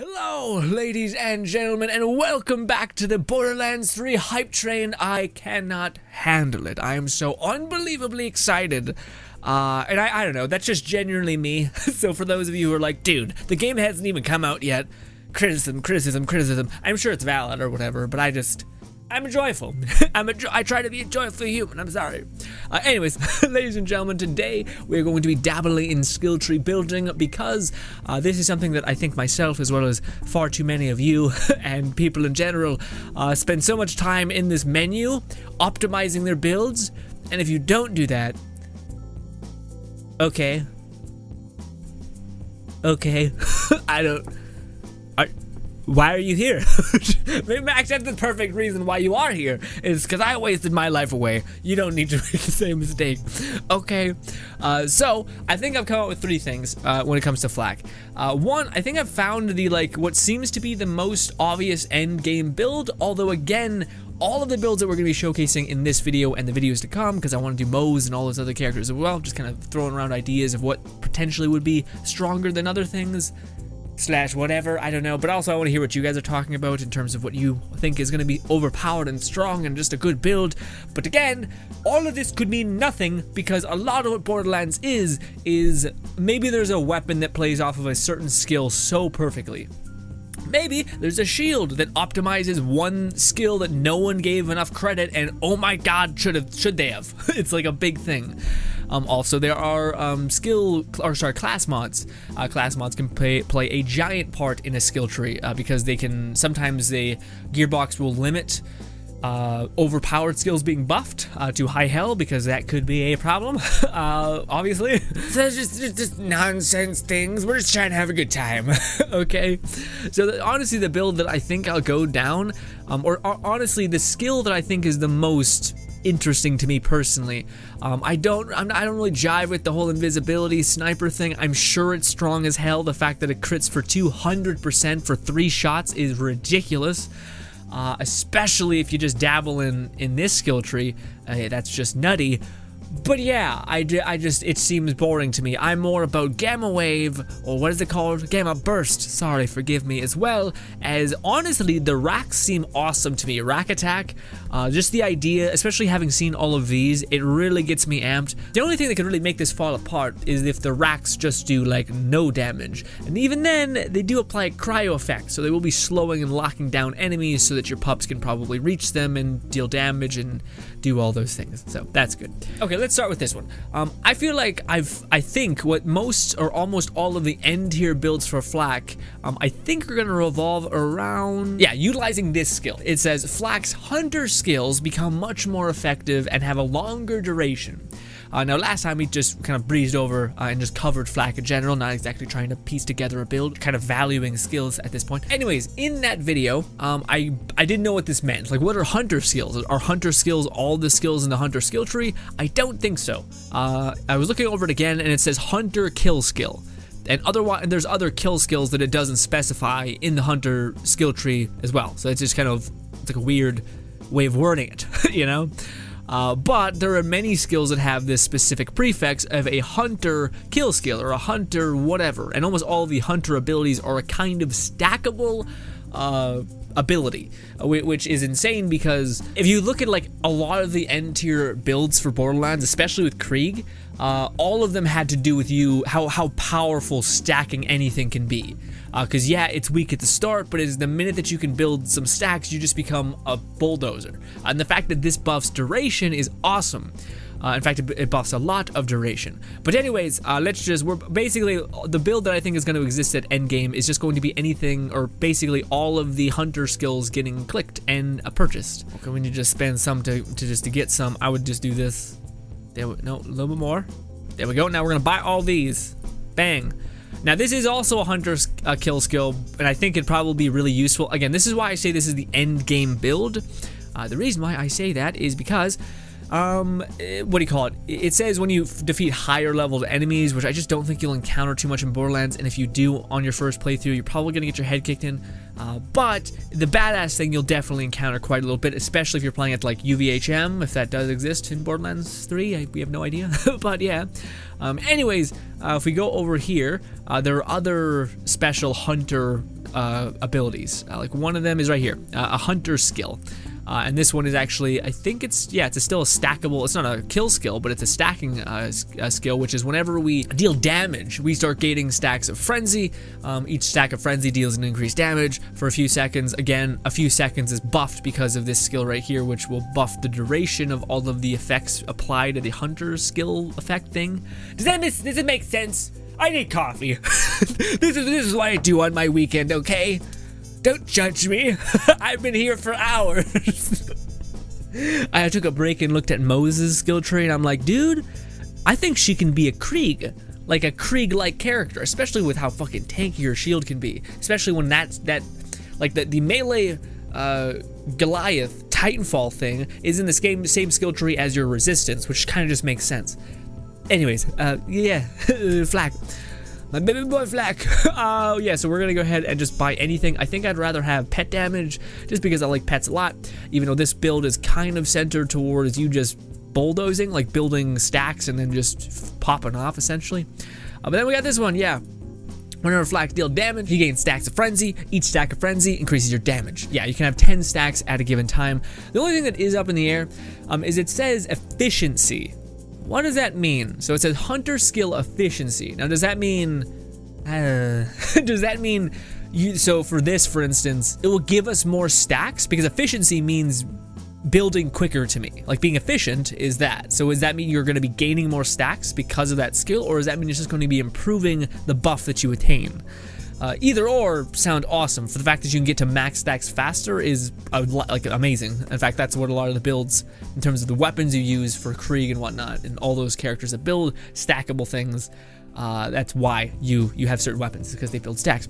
Hello, ladies and gentlemen, and welcome back to the Borderlands 3 hype train. I cannot handle it. I am so unbelievably excited. And I don't know, that's just genuinely me. So for those of you who are like, dude, the game hasn't even come out yet. Criticism. I'm sure it's valid or whatever, but I'm joyful. I try to be a joyful human. I'm sorry. Anyways, ladies and gentlemen, today we're going to be dabbling in skill tree building because this is something that I think myself, as well as far too many of you and people in general, spend so much time in this menu optimizing their builds. And if you don't do that, okay, why are you here? Maybe Max, that's the perfect reason why you are here. Is because I wasted my life away. You don't need to make the same mistake. Okay. So I think I've come up with three things when it comes to Flak. One, I think I've found the what seems to be the most obvious end game build. Although again, all of the builds that we're going to be showcasing in this video and the videos to come, because I want to do Moze and all those other characters as well, just kind of throwing around ideas of what potentially would be stronger than other things. Slash whatever, I don't know, but also I want to hear what you guys are talking about in terms of what you think is going to be overpowered and strong and just a good build. But again, all of this could mean nothing because a lot of what Borderlands is maybe there's a weapon that plays off of a certain skill so perfectly. Maybe there's a shield that optimizes one skill that no one gave enough credit, and oh my god, should they have? It's like a big thing. Also, there are class mods. Class mods can play a giant part in a skill tree because they can sometimes Gearbox will limit overpowered skills being buffed to high hell, because that could be a problem, obviously. So it's just nonsense things. We're just trying to have a good time. Okay, so honestly, the build that I think I'll go down, or honestly the skill that I think is the most interesting to me personally, I don't really jive with the whole invisibility sniper thing. I'm sure it's strong as hell. The fact that it crits for 200% for 3 shots is ridiculous. Especially if you just dabble in this skill tree, that's just nutty. But yeah, it seems boring to me. I'm more about Gamma Wave, or what is it called? Gamma Burst, sorry, forgive me, as well as, honestly, the racks seem awesome to me. Rack Attack, just the idea, especially having seen all of these, it really gets me amped. The only thing that could really make this fall apart is if the racks just do, no damage. And even then, they do apply a cryo effect, so they will be slowing and locking down enemies so that your pups can probably reach them and deal damage and do all those things. So, that's good. Okay, let's start with this one. I feel like I think what most or almost all of the end tier builds for Flak, I think are going to revolve around, utilizing this skill. It says Flak's hunter skills become much more effective and have a longer duration. Now last time we just kind of breezed over and just covered Flak in general, not exactly trying to piece together a build, kind of valuing skills at this point. Anyways, in that video, I didn't know what this meant. What are hunter skills? Are hunter skills all the skills in the hunter skill tree? I don't think so. I was looking over it again and it says hunter kill skill. And otherwise, there's other kill skills that it doesn't specify in the hunter skill tree as well. So it's just kind of, it's like a weird way of wording it, you know? But there are many skills that have this specific prefix of a hunter kill skill or a hunter whatever, and almost all of the hunter abilities are a kind of stackable ability, which is insane because if you look at a lot of the end tier builds for Borderlands, especially with Krieg, all of them had to do with how powerful stacking anything can be. Because yeah, it's weak at the start, but it's the minute that you can build some stacks, you just become a bulldozer. And the fact that this buffs duration is awesome. In fact, it buffs a lot of duration. But anyways, we're basically, the build that I think is going to exist at endgame is just going to be anything, or basically all of the hunter skills getting clicked and purchased. Okay, when you just spend some to get some, I would just do this. No, a little bit more. There we go. Now we're going to buy all these. Bang. Now this is also a hunter's kill skill, and I think it'd probably be really useful. Again, this is why I say this is the end game build. The reason why I say that is because what do you call it? It says when you defeat higher leveled enemies, which I just don't think you'll encounter too much in Borderlands, and if you do on your first playthrough, you're probably gonna get your head kicked in. But the badass thing you'll definitely encounter quite a little bit, especially if you're playing at like UVHM, if that does exist in Borderlands 3, we have no idea, but yeah. Anyways, if we go over here, there are other special hunter abilities. Like one of them is right here, a hunter skill. And this one is actually, I think it's still a stackable, it's not a kill skill, but it's a stacking skill, which is whenever we deal damage, we start gaining stacks of frenzy. Each stack of frenzy deals an increased damage for a few seconds. Again, a few seconds is buffed because of this skill right here, which will buff the duration of all of the effects applied to the hunter skill effect thing. Does it make sense? I need coffee. This is what I do on my weekend, okay? Don't judge me. I've been here for hours. I took a break and looked at Moses' skill tree, and I'm like, dude, I think she can be a Krieg. Like a Krieg-like character, especially with how fucking tanky her shield can be. Especially when the melee Goliath Titanfall thing is in the same skill tree as your resistance, which kind of just makes sense. Anyways, yeah, Flak. My baby boy Flak. Oh yeah, so we're gonna go ahead and just buy anything. I think I'd rather have pet damage, just because I like pets a lot, even though this build is kind of centered towards you just bulldozing, like building stacks and then just popping off, essentially. But then we got this one, yeah. Whenever Flak deal damage, you gain stacks of frenzy. Each stack of frenzy increases your damage. Yeah, you can have 10 stacks at a given time. The only thing that is up in the air is it says efficiency. What does that mean? So it says hunter skill efficiency. Now, does that mean, so for this, for instance, it will give us more stacks because efficiency means building quicker to me. Like being efficient is that. So does that mean you're going to be gaining more stacks because of that skill, or does that mean it's just going to be improving the buff that you attain? Either or sound awesome. For the fact that you can get to max stacks faster is like amazing. In fact, that's what a lot of the builds, in terms of the weapons you use for Krieg and whatnot, and all those characters that build stackable things, that's why you have certain weapons, because they build stacks.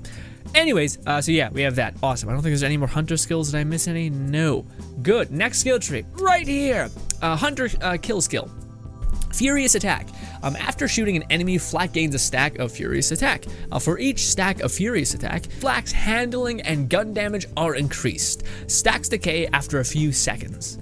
Anyways, so yeah, we have that. Awesome. I don't think there's any more hunter skills. Did I miss any? No. Good. Next skill tree right here. Hunter kill skill. Furious attack. After shooting an enemy, Flak gains a stack of Furious attack. For each stack of Furious attack, Flak's handling and gun damage are increased. Stacks decay after a few seconds.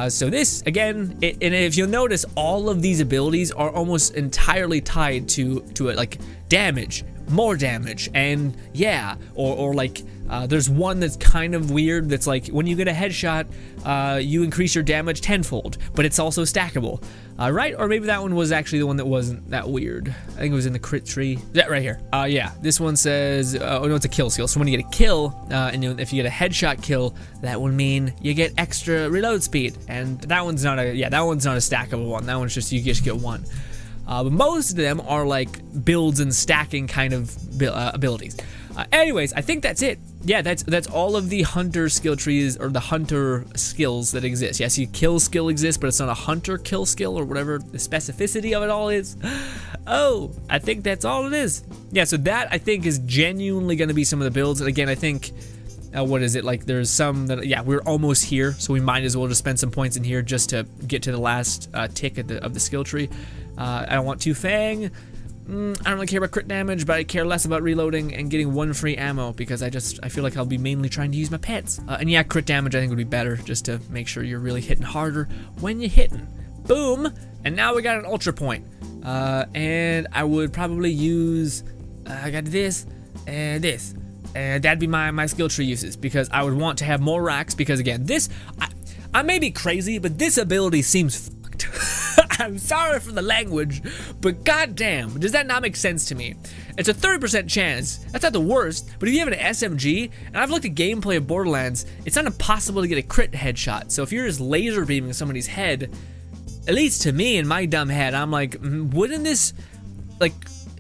So this, again, and if you'll notice, all of these abilities are almost entirely tied to it, like damage, more damage, and yeah, or like, there's one that's kind of weird that's like, when you get a headshot, you increase your damage tenfold, but it's also stackable, right? Or maybe that one was actually the one that wasn't that weird. I think it was in the crit tree. Yeah, right here. Yeah, this one says, oh no, it's a kill skill. So when you get a kill, and if you get a headshot kill, that would mean you get extra reload speed, and that one's not a, yeah, that one's not a stackable one. That one's just, you just get one. But most of them are like builds and stacking kind of abilities. Anyways, I think that's it. Yeah, that's all of the hunter skill trees, or the hunter skills that exist. Yes, your kill skill exists, but it's not a hunter kill skill, or whatever the specificity of it all is. Oh, I think that's all it is. Yeah, so that I think is genuinely going to be some of the builds. And again, I think, what is it, like there's some that, yeah, we're almost here, so we might as well just spend some points in here just to get to the last tick of the skill tree. I don't want to Fang. I don't really care about crit damage, but I care less about reloading and getting one free ammo, because I feel like I'll be mainly trying to use my pets. And yeah, crit damage I think would be better, just to make sure you're really hitting harder when you're hitting. Boom! And now we got an ultra point. And I would probably use, I got this and this. And that'd be my skill tree uses, because I would want to have more racks, because again, this, I may be crazy, but this ability seems fucked. I'm sorry for the language, but goddamn, does that not make sense to me? It's a 30% chance. That's not the worst, but if you have an SMG, and I've looked at gameplay of Borderlands, it's not impossible to get a crit headshot. So if you're just laser beaming somebody's head, at least to me in my dumb head, I'm like, wouldn't this, like,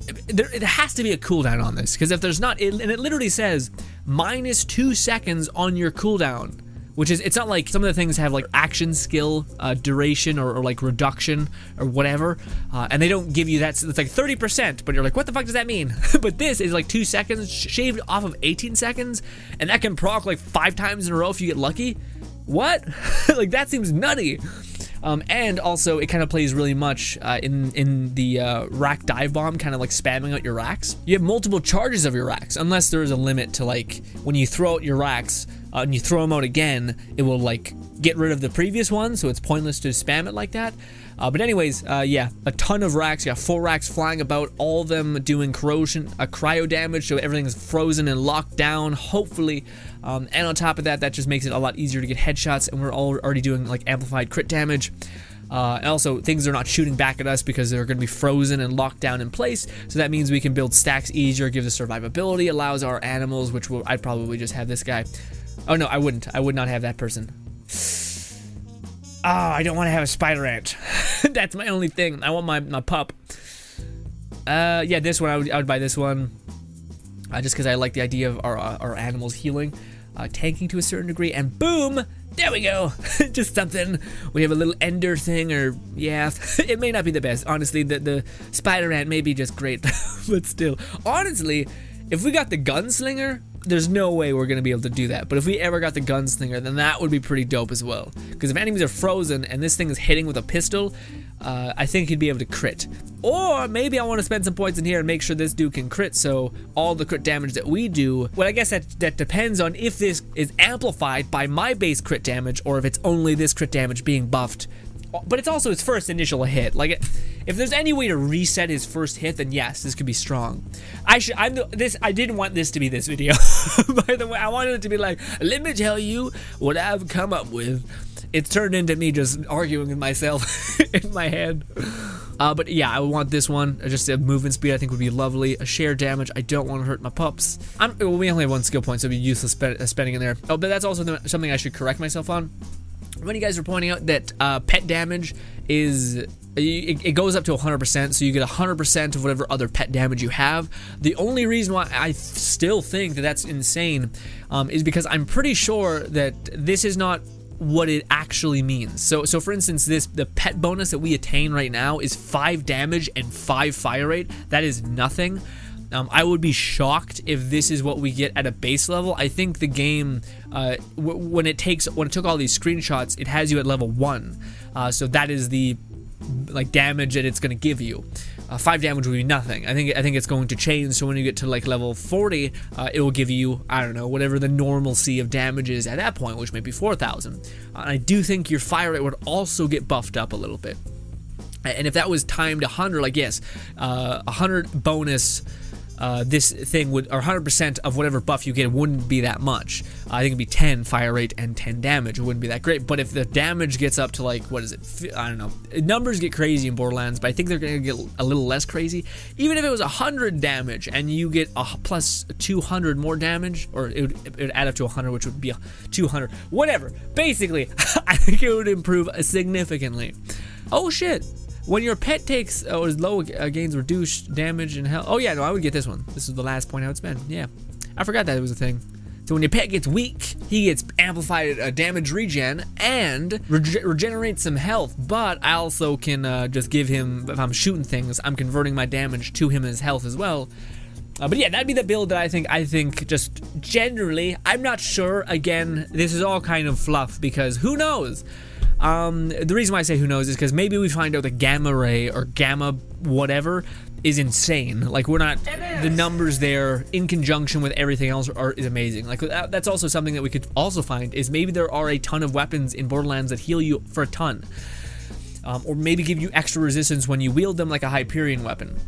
it has to be a cooldown on this, because if there's not, and it literally says -2 seconds on your cooldown. Which is, it's not like some of the things have like action skill duration or like reduction or whatever, and they don't give you that. It's like 30%, but you're like, what the fuck does that mean? But this is like 2 seconds shaved off of 18 seconds, and that can proc like 5 times in a row if you get lucky. What? Like, that seems nutty. And also, it kind of plays really much in the rack dive bomb, kind of like spamming out your racks. You have multiple charges of your racks, unless there is a limit to like when you throw out your racks, and you throw them out again, it will like get rid of the previous one, so it's pointless to spam it like that. But anyways, yeah, a ton of racks. You got 4 racks flying about, all of them doing corrosion, cryo damage, so everything's frozen and locked down, hopefully. And on top of that, that just makes it a lot easier to get headshots, and we're already doing like amplified crit damage. And also, things are not shooting back at us because they're going to be frozen and locked down in place. So that means we can build stacks easier, gives us survivability, allows our animals, which I'd probably just have this guy. Oh no, I wouldn't. I would not have that person. Ah, I don't want to have a spider ant. That's my only thing. I want my pup. Yeah, this one, I would buy this one. Just because I like the idea of our animals healing. Tanking to a certain degree, and boom! There we go. Just something. We have a little ender thing, or yeah, it may not be the best. Honestly, the spider ant may be just great, but still. Honestly, if we got the gunslinger, there's no way we're gonna be able to do that. But if we ever got the gunslinger, then that would be pretty dope as well. Because if enemies are frozen and this thing is hitting with a pistol, I think he'd be able to crit. Or maybe I want to spend some points in here and make sure this dude can crit, so all the crit damage that we do, well, I guess that depends on if this is amplified by my base crit damage or if it's only this crit damage being buffed. But it's also his first initial hit. Like, if there's any way to reset his first hit, then yes, this could be strong. I didn't want this to be this video. By the way, I wanted it to be like, let me tell you what I've come up with. It's turned into me just arguing with myself in my head. But yeah, I would want this one. Just a movement speed I think would be lovely. A share damage, I don't want to hurt my pups. Well, we only have 1 skill point, so it'd be useless spending in there. Oh, but that's also something I should correct myself on. When you guys are pointing out that pet damage is, it goes up to 100%, so you get 100% of whatever other pet damage you have. The only reason why I still think that that's insane is because I'm pretty sure that this is not what it actually means. So for instance, the pet bonus that we attain right now is 5 damage and 5 fire rate. That is nothing. I would be shocked if this is what we get at a base level. I think the game, when it took all these screenshots, it has you at level 1. So that is the damage that it's going to give you. 5 damage would be nothing. I think it's going to change. So when you get to like level 40, it will give you, I don't know, whatever the normalcy of damage is at that point, which may be 4,000. And I do think your fire rate would also get buffed up a little bit. And if that was timed 100, like yes, 100 bonus. This thing would, or 100% of whatever buff you get wouldn't be that much. I think it'd be 10 fire rate and 10 damage. It wouldn't be that great. But if the damage gets up to like, what is it? I don't know. Numbers get crazy in Borderlands, but I think they're gonna get a little less crazy. Even if it was 100 damage and you get a plus 200 more damage, or it would add up to 100, which would be 200. Whatever. Basically, I think it would improve significantly. Oh shit. When your pet takes or is low, gains reduced damage and health. Oh yeah, no, I would get this one. This is the last point I would spend. Yeah, I forgot that it was a thing. So when your pet gets weak, he gets amplified damage regen and regenerates some health. But I also can just give him, if I'm shooting things, I'm converting my damage to him as health as well. But yeah, that'd be the build that I think just generally, I'm not sure. Again, this is all kind of fluff because who knows? The reason why I say who knows is because maybe we find out that gamma ray or gamma whatever is insane. Like, we're not, the numbers there in conjunction with everything else is amazing. Like, that's also something that we could also find is maybe there are a ton of weapons in Borderlands that heal you for a ton. Or maybe give you extra resistance when you wield them, like a Hyperion weapon.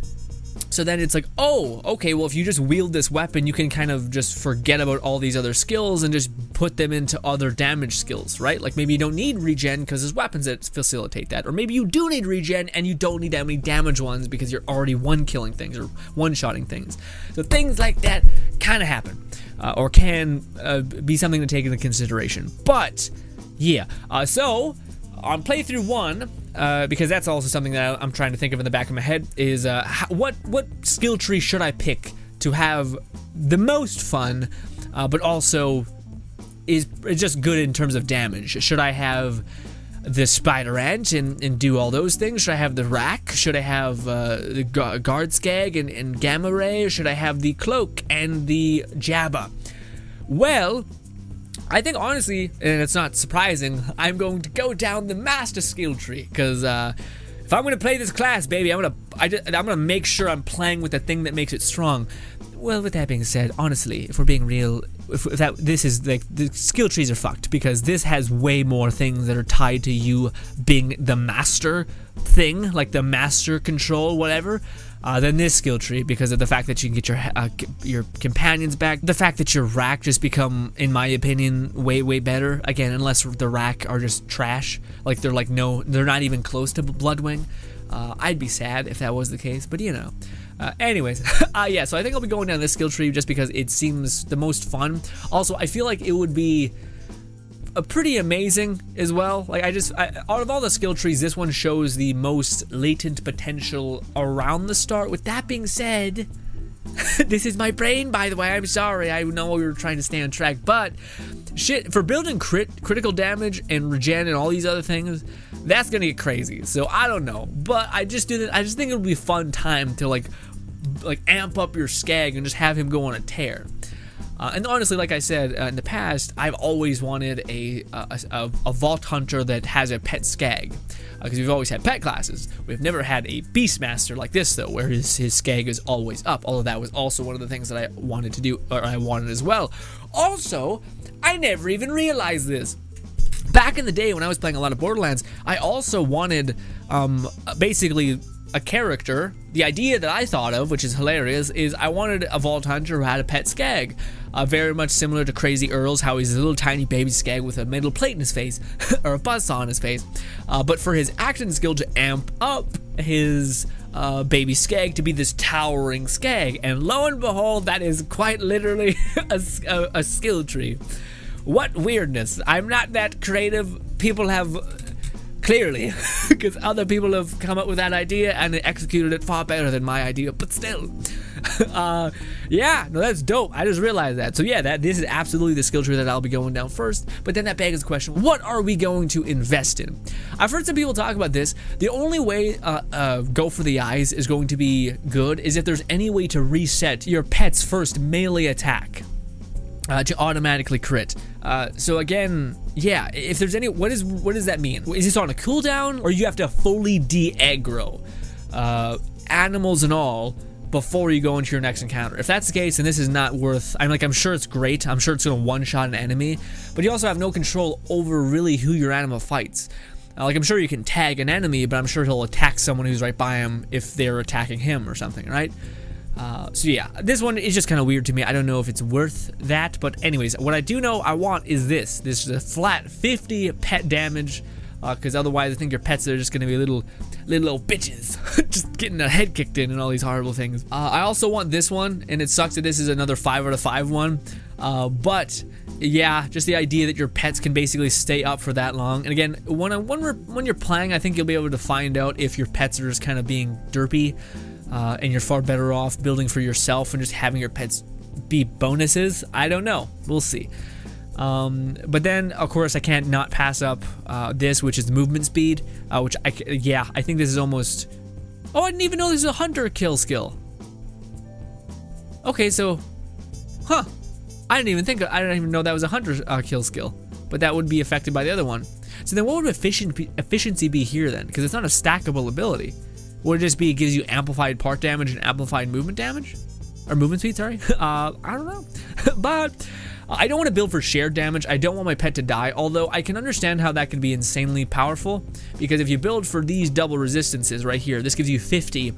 So then it's like, oh, okay, well, if you just wield this weapon, you can kind of just forget about all these other skills and just put them into other damage skills, right? Like, maybe you don't need regen because there's weapons that facilitate that. Or maybe you do need regen and you don't need that many damage ones because you're already one-killing things or one-shotting things. So things like that kind of happen or can be something to take into consideration. But, yeah, so on playthrough 1, because that's also something that I'm trying to think of in the back of my head, is what skill tree should I pick to have the most fun, but also is just good in terms of damage? Should I have the spider ant and do all those things? Should I have the rack? Should I have the guard skag and gamma ray? Or should I have the cloak and the jabba? Well, I think honestly, and it's not surprising, I'm going to go down the master skill tree because if I'm gonna play this class, baby, I'm gonna make sure I'm playing with the thing that makes it strong. Well, with that being said, honestly, if we're being real, if that this is like the skill trees are fucked, because this has way more things that are tied to you being the master thing, like the master control whatever, than this skill tree, because of the fact that you can get your companions back, the fact that your rack just become, in my opinion, way better. Again, unless the rack are just trash, like they're not even close to Bloodwing. I'd be sad if that was the case, but you know. Anyways, yeah, so I think I'll be going down this skill tree just because it seems the most fun. Also, I feel like it would be pretty amazing as well. Like, out of all the skill trees, this one shows the most latent potential around the start. With that being said, this is my brain, by the way. I'm sorry. I know we were trying to stay on track, but shit, for building critical damage and regen and all these other things, that's gonna get crazy. So I don't know, but I just think it would be a fun time to like amp up your Skag and just have him go on a tear. And honestly, like I said in the past, I've always wanted a Vault Hunter that has a pet Skag, because we've always had pet classes. We've never had a Beastmaster like this though, where his Skag is always up. Although that was also one of the things that I wanted to do, or I wanted as well. Also, I never even realized this. Back in the day when I was playing a lot of Borderlands, I also wanted basically a character. The idea that I thought of, which is hilarious, is I wanted a Vault Hunter who had a pet Skag. Very much similar to Crazy Earl's, how he's a little tiny baby Skag with a metal plate in his face, or a buzzsaw on his face. But for his action skill to amp up his baby Skag to be this towering Skag. And lo and behold, that is quite literally a skill tree. What weirdness. I'm not that creative. People have, clearly, because other people have come up with that idea and executed it far better than my idea, but still. Yeah, no, that's dope. I just realized that. So yeah, this is absolutely the skill tree that I'll be going down first. But then that begs the question, what are we going to invest in? I've heard some people talk about this. The only way Go for the Eyes is going to be good is if there's any way to reset your pet's first melee attack to automatically crit. So again, yeah, if there's any, what does that mean? Is this on a cooldown, or you have to fully de-aggro animals and all before you go into your next encounter? If that's the case, then this is not worth. I'm sure it's great. I'm sure it's gonna one-shot an enemy, but you also have no control over really who your animal fights. Like, I'm sure you can tag an enemy, but I'm sure he'll attack someone who's right by him if they're attacking him or something, right? So yeah, this one is just kind of weird to me. I don't know if it's worth that, but anyways, what I do know I want is this is a flat 50 pet damage, because otherwise I think your pets are just gonna be little bitches, just getting their head kicked in and all these horrible things. I also want this one, and it sucks that this is another 5 out of 5 one, but yeah, just the idea that your pets can basically stay up for that long. And again, when you're playing, I think you'll be able to find out if your pets are just kind of being derpy. And you're far better off building for yourself and just having your pets be bonuses. I don't know. We'll see. But then, of course, I can't not pass up this, which is movement speed, which I think this is almost... Oh, I didn't even know this is a hunter kill skill. Okay, so... Huh. I didn't even know that was a hunter kill skill. But that would be affected by the other one. So then what would efficiency be here then? Because it's not a stackable ability. Would it just be, it gives you amplified part damage and amplified movement damage? Or movement speed, sorry? I don't know. But I don't want to build for shared damage. I don't want my pet to die, although I can understand how that can be insanely powerful, because if you build for these double resistances right here, this gives you 50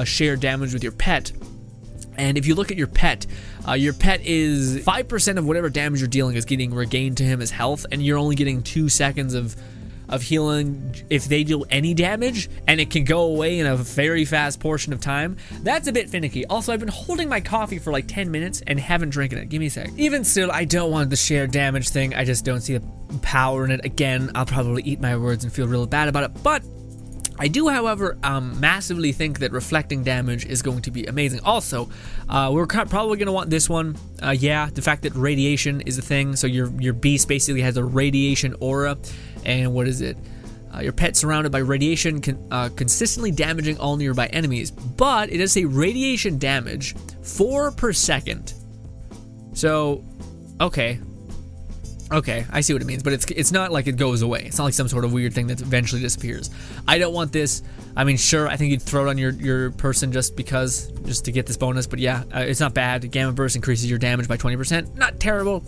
shared damage with your pet. And if you look at your pet is 5% of whatever damage you're dealing is getting regained to him as health, and you're only getting 2 seconds of healing if they do any damage, and it can go away in a very fast portion of time. That's a bit finicky. Also, I've been holding my coffee for like 10 minutes and haven't drinking it. Give me a sec. Even still, I don't want the shared damage thing. I just don't see the power in it. Again, I'll probably eat my words and feel real bad about it, but I do, however, massively think that reflecting damage is going to be amazing. Also, we're probably going to want this one. Yeah, the fact that radiation is a thing, so your beast basically has a radiation aura. And what is it? Your pet surrounded by radiation, consistently damaging all nearby enemies. But it does say radiation damage 4 per second. So, okay. Okay, I see what it means, but it's not like it goes away. It's not like some sort of weird thing that eventually disappears. I don't want this. I mean, sure, I think you'd throw it on your person just to get this bonus, but yeah, it's not bad. Gamma Burst increases your damage by 20%. Not terrible.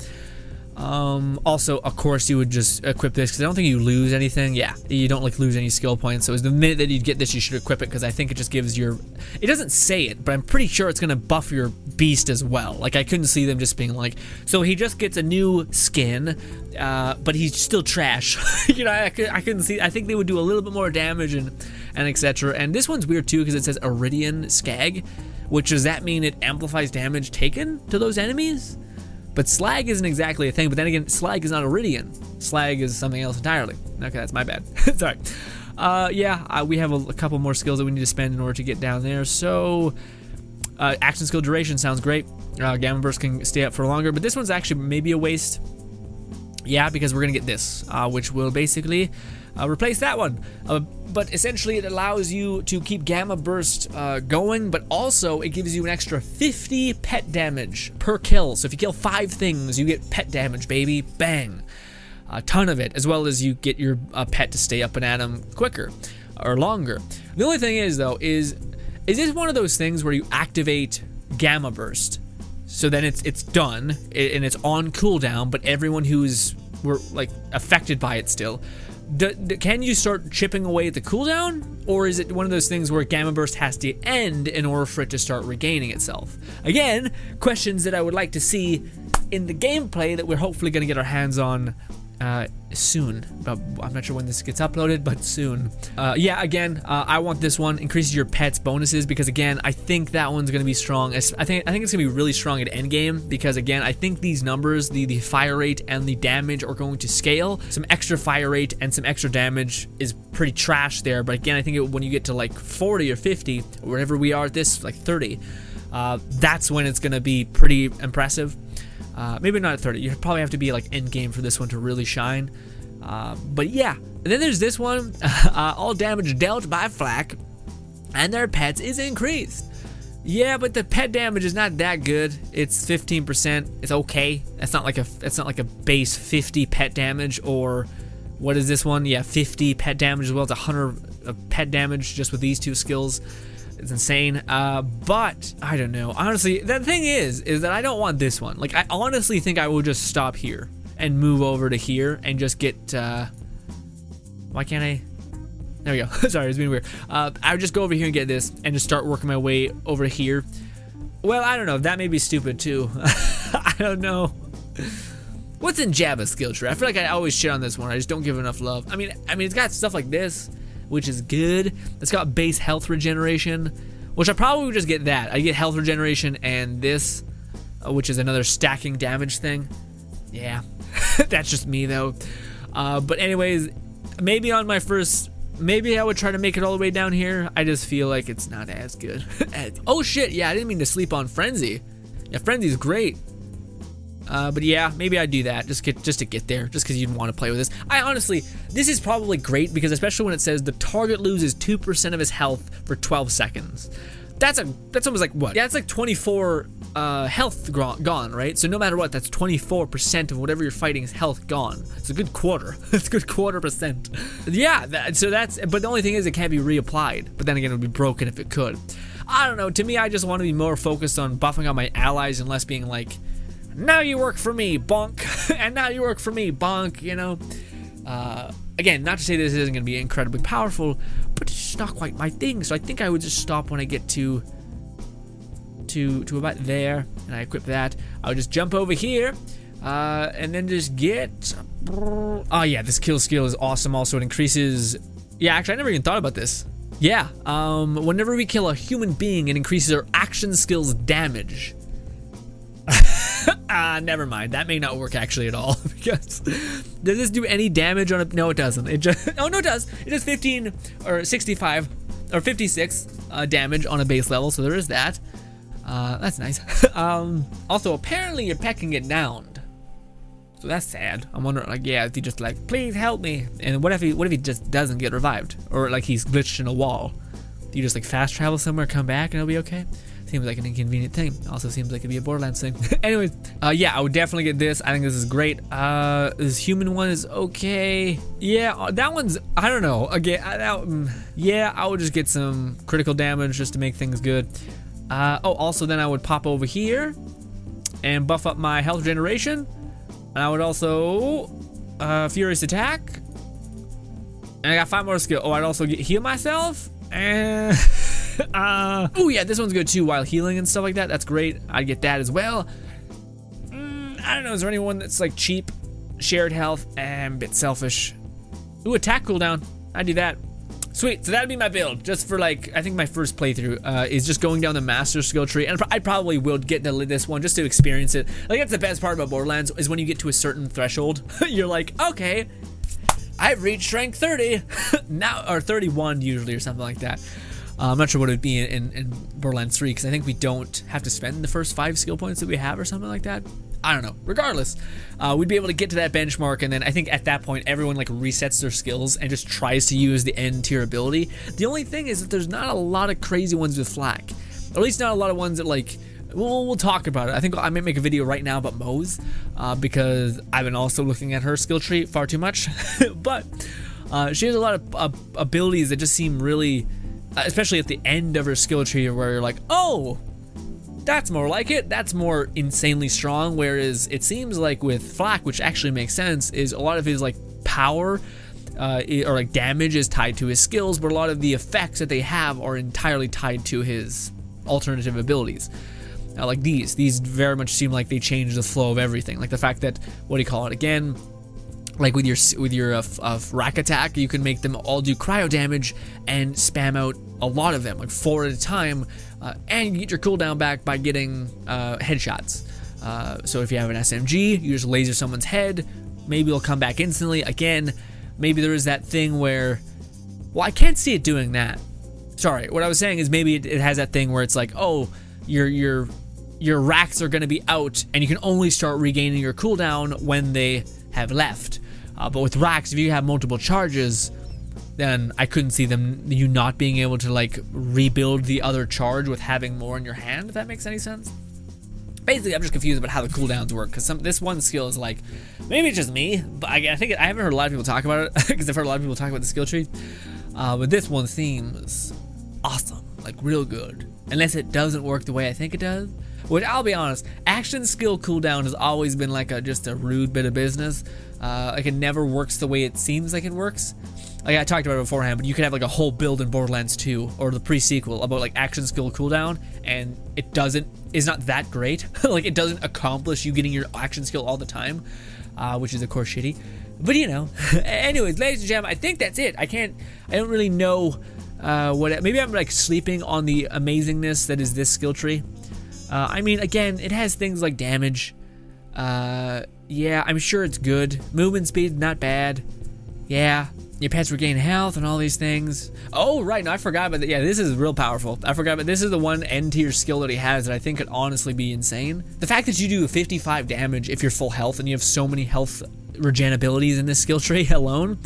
Also, of course, you would just equip this because I don't think you lose anything. Yeah, you don't like lose any skill points. So the minute that you get this, you should equip it because I think it just gives your. It doesn't say it, but I'm pretty sure it's gonna buff your beast as well. Like I couldn't see them just being like, so he just gets a new skin, but he's still trash. You know, I couldn't see. I think they would do a little bit more damage and etc. And this one's weird too because it says Iridian Skag, which does that mean it amplifies damage taken to those enemies? But slag isn't exactly a thing, but then again, slag is not Iridian. Slag is something else entirely. Okay, that's my bad. Sorry. Yeah, we have a couple more skills that we need to spend in order to get down there. So, action skill duration sounds great. Gamma Burst can stay up for longer, but this one's actually maybe a waste. Yeah, because we're gonna get this, which will basically replace that one. But essentially it allows you to keep Gamma Burst going, but also it gives you an extra 50 pet damage per kill. So if you kill 5 things, you get pet damage, baby. Bang. A ton of it, as well as you get your pet to stay up and at him quicker or longer. The only thing is, though, is this one of those things where you activate Gamma Burst, so then it's done and it's on cooldown, but everyone who's like affected by it still. Can you start chipping away at the cooldown, or is it one of those things where Gamma Burst has to end in order for it to start regaining itself? Again, questions that I would like to see in the gameplay that we're hopefully going to get our hands on soon. But I'm not sure when this gets uploaded, but soon. Yeah, again, I want this one. Increases your pets bonuses because again, I think that one's gonna be strong. I think it's gonna be really strong at endgame because again, I think these numbers, the fire rate and the damage are going to scale. Some extra fire rate and some extra damage is pretty trash there. But again, I think when you get to like 40 or 50, or wherever we are at this, like 30, that's when it's gonna be pretty impressive. Maybe not at 30. You probably have to be like end game for this one to really shine. But yeah, and then there's this one. All damage dealt by flak and their pets is increased. Yeah, but the pet damage is not that good. It's 15%. It's okay. It's not like a base 50 pet damage, or what is this one? Yeah, 50 pet damage as well. It's 100 of pet damage just with these two skills. It's insane, but I don't know. Honestly, the thing is that I don't want this one. Like, I honestly think I will just stop here and move over to here and just get, why can't I? There we go. Sorry, it's being weird. I would just go over here and get this and just start working my way over here. Well, I don't know. That may be stupid too. I don't know. What's in Jabba's skill tree? I feel like I always shit on this one. I just don't give enough love. I mean, it's got stuff like this, which is good. It's got base health regeneration, which I probably would just get that. I get health regeneration and this, which is another stacking damage thing. Yeah, that's just me though. But anyways, maybe on my first, maybe I would try to make it all the way down here. I just feel like it's not as good. Oh shit, yeah, I didn't mean to sleep on Frenzy. Yeah, Frenzy's great. But yeah, maybe I'd do that just to get there, just because you'd want to play with this. I honestly, this is probably great because especially when it says the target loses 2% of his health for 12 seconds. That's almost like what? Yeah, it's like 24 health gone, right? So no matter what, that's 24% of whatever you're fighting's health gone. It's a good quarter. It's a good %. Yeah, but the only thing is it can't be reapplied. But then again, it would be broken if it could. I don't know. To me, I just want to be more focused on buffing out my allies and less being like, now you work for me, bonk, and now you work for me, bonk, you know? Again, not to say this isn't going to be incredibly powerful, but it's just not quite my thing, so I think I would just stop when I get to about there, and I equip that. I would just jump over here, and then just get... Oh yeah, this kill skill is awesome also. It increases... Yeah, actually, I never even thought about this. Yeah, whenever we kill a human being, it increases our action skills damage. Never mind. That may not work actually at all. Because does this do any damage on it? No, it doesn't. It just oh no, it does. It does 15 or 65 or 56 damage on a base level. So there is that. That's nice. Also, apparently your pet can get downed. So that's sad. I'm wondering, like, yeah, if he just like, please help me. And what if he just doesn't get revived, or like he's glitched in a wall? Do you just like fast travel somewhere, come back, and it'll be okay? Seems like an inconvenient thing. Also seems like it'd be a Borderlands thing. Anyways, yeah, I would definitely get this. I think this is great. This human one is okay. Yeah, that one's, I don't know. Again, yeah, I would just get some critical damage just to make things good. Oh, also then I would pop over here and buff up my health regeneration. And I would also Furious Attack. And I got 5 more skill. Oh, I'd also heal myself. And oh yeah, this one's good too, while healing and stuff like that. That's great. I'd get that as well. I don't know, is there anyone that's like cheap, shared health, and a bit selfish? Ooh, attack cooldown. I'd do that. Sweet, so that'd be my build, just for like, I think my first playthrough is just going down the master skill tree, and I probably will get to this one just to experience it. Like, that's the best part about Borderlands, is when you get to a certain threshold, you're like, okay, I've reached rank 30, now, or 31 usually, or something like that. I'm not sure what it would be in Borderlands 3, because I think we don't have to spend the first 5 skill points that we have or something like that. I don't know. Regardless, we'd be able to get to that benchmark, and then I think at that point everyone like resets their skills and just tries to use the end tier ability. The only thing is that there's not a lot of crazy ones with Flak, or at least not a lot of ones that like. We'll talk about it. I think I may make a video right now about Moze, because I've been also looking at her skill tree far too much. But she has a lot of abilities that just seem really, especially at the end of her skill tree, where you're like, oh, that's more like it. That's more insanely strong. Whereas it seems like with Flak, which actually makes sense, is a lot of his like power or like damage is tied to his skills, but a lot of the effects that they have are entirely tied to his alternative abilities. Like these very much seem like they change the flow of everything. Like the fact that, what do you call it again? Like with your rack attack, you can make them all do cryo damage and spam out a lot of them, like 4 at a time, and you get your cooldown back by getting headshots. So if you have an SMG, you just laser someone's head, maybe it'll come back instantly. Again, maybe there is that thing where, well, I can't see it doing that. Sorry, what I was saying is maybe it has that thing where it's like, oh, your racks are gonna be out, and you can only start regaining your cooldown when they have left. But with racks, if you have multiple charges, then I couldn't see you not being able to like rebuild the other charge with having more in your hand, if that makes any sense. Basically, I'm just confused about how the cooldowns work, because this one skill is like, maybe it's just me, but I think I haven't heard a lot of people talk about it, because I've heard a lot of people talk about the skill tree. But this one seems awesome, like real good, unless it doesn't work the way I think it does. Which, I'll be honest, action skill cooldown has always been like just a rude bit of business. Like it never works the way it seems like it works. Like I talked about it beforehand, but you could have like a whole build in Borderlands 2 or the pre-sequel about like action skill cooldown, and it's not that great. Like it doesn't accomplish you getting your action skill all the time, which is of course shitty. But you know, anyways, ladies and gentlemen, I think that's it. I don't really know maybe I'm like sleeping on the amazingness that is this skill tree. I mean, again, it has things like damage. Yeah, I'm sure it's good. Movement speed, not bad. Yeah, your pets regain health and all these things. Oh, right, no, I forgot about that. Yeah, this is real powerful. I forgot, but this is the one end tier skill that he has that I think could honestly be insane. The fact that you do 55 damage if you're full health and you have so many health regen abilities in this skill tree alone,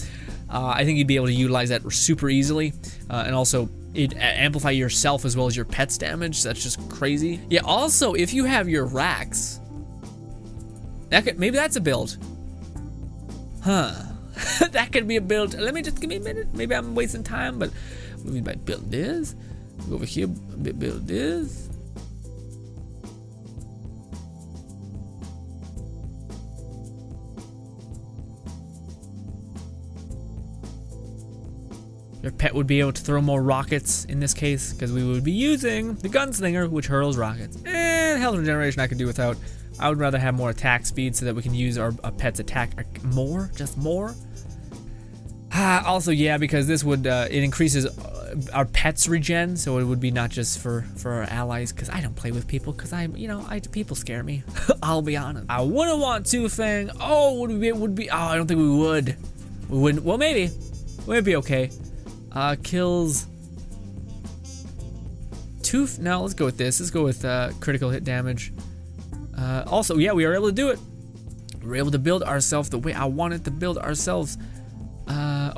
I think you'd be able to utilize that super easily, and also it amplify yourself as well as your pet's damage. So that's just crazy. Yeah, also if you have your racks, maybe that's a build. Huh. That could be a build. Let me just give me a minute. Maybe I'm wasting time, but we might build this. Go over here, build this. Your pet would be able to throw more rockets in this case, because we would be using the gunslinger, which hurls rockets. And health regeneration I could do without. I would rather have more attack speed so that we can use our pet's attack more, just more. Also, yeah, because this would it increases our pets regen, so it would be not just for our allies. Because I don't play with people, because people scare me. I'll be honest. I wouldn't want Two-Fang. Oh, would be? Oh, I don't think we would. We wouldn't. Well, maybe. We'd be okay. Kills. No, let's go with this. Let's go with critical hit damage. Also, yeah, we are able to do it. We're able to build ourselves the way I wanted to build ourselves.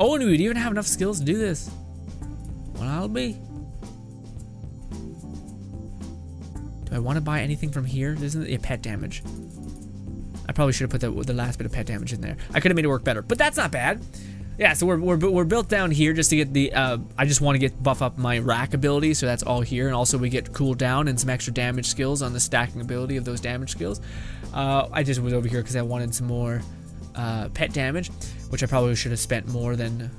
Oh, and we'd even have enough skills to do this. Well, I'll be. Do I want to buy anything from here? This isn't a pet damage. I probably should have put the last bit of pet damage in there. I could have made it work better, but that's not bad. Yeah, so we're built down here just to get the, I just want to get buff up my rack ability, so that's all here, and also we get cool down and some extra damage skills on the stacking ability of those damage skills. I just was over here because I wanted some more pet damage, which I probably should have spent more than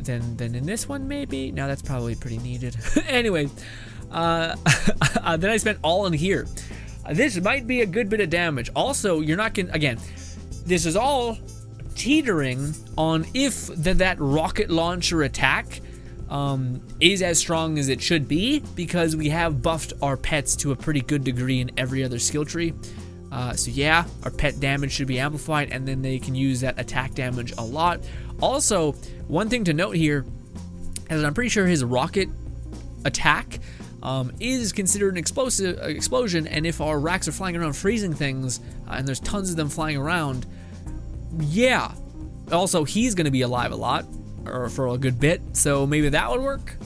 in this one, maybe. Now that's probably pretty needed. Anyway, then I spent all in here. This might be a good bit of damage. Also, you're not gonna, again, this is all teetering on if that rocket launcher attack is as strong as it should be, because we have buffed our pets to a pretty good degree in every other skill tree. So yeah, our pet damage should be amplified, and then they can use that attack damage a lot. Also, one thing to note here is I'm pretty sure his rocket attack is considered an explosion, and if our racks are flying around freezing things, and there's tons of them flying around, yeah. Also, he's gonna be alive a lot, or for a good bit, so maybe that would work.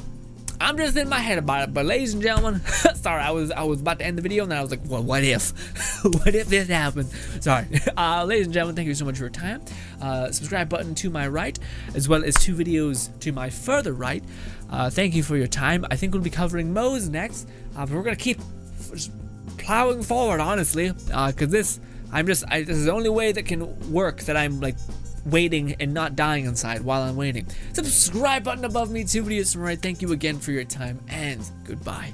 I'm just in my head about it, but ladies and gentlemen, sorry, I was about to end the video, and then I was like, well, what if? What if this happened? Sorry. Ladies and gentlemen, thank you so much for your time. Subscribe button to my right, as well as 2 videos to my further right. Thank you for your time. I think we'll be covering Moze next, but we're gonna keep just plowing forward, honestly, because this is the only way that can work, that I'm like waiting and not dying inside while I'm waiting. Subscribe button above me, 2 videos to my right. Thank you again for your time, and goodbye.